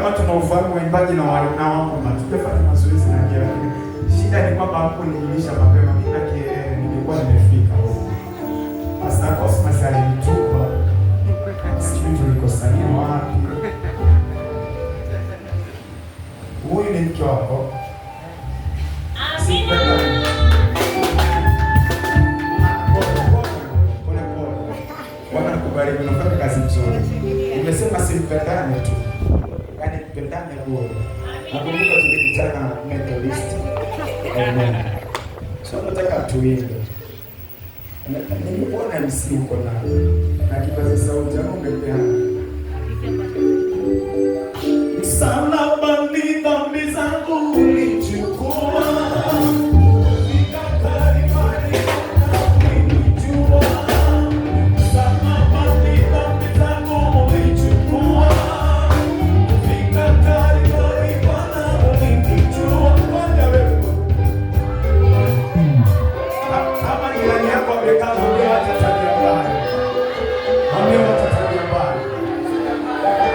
kama tunaufahamu waimbaji na wale na wao hatujafanya mazoezi na yeye, lakini shida ni kwamba hapo nililisha mapema mimi na kielele nilikuwa nimefika. Pastor Cosmas alinitupa. Sijui tulikosania wapi. Huyu ni mke wako. Amina. Bwana kubariki, unafanya kazi nzuri. Nimesema simpendane tu. Yaani mpendane bure. Nakumbuka tulikutana na Methodist. Amen. So nataka tuimbe. Nilikuwa na MC uko na kipaza sauti ya ungepeana. Msalabani dhambi zangu ulichukua.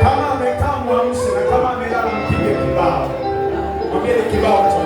Kama amekaa mwamshe na kama amelala mpige kibao. Mwambie kibao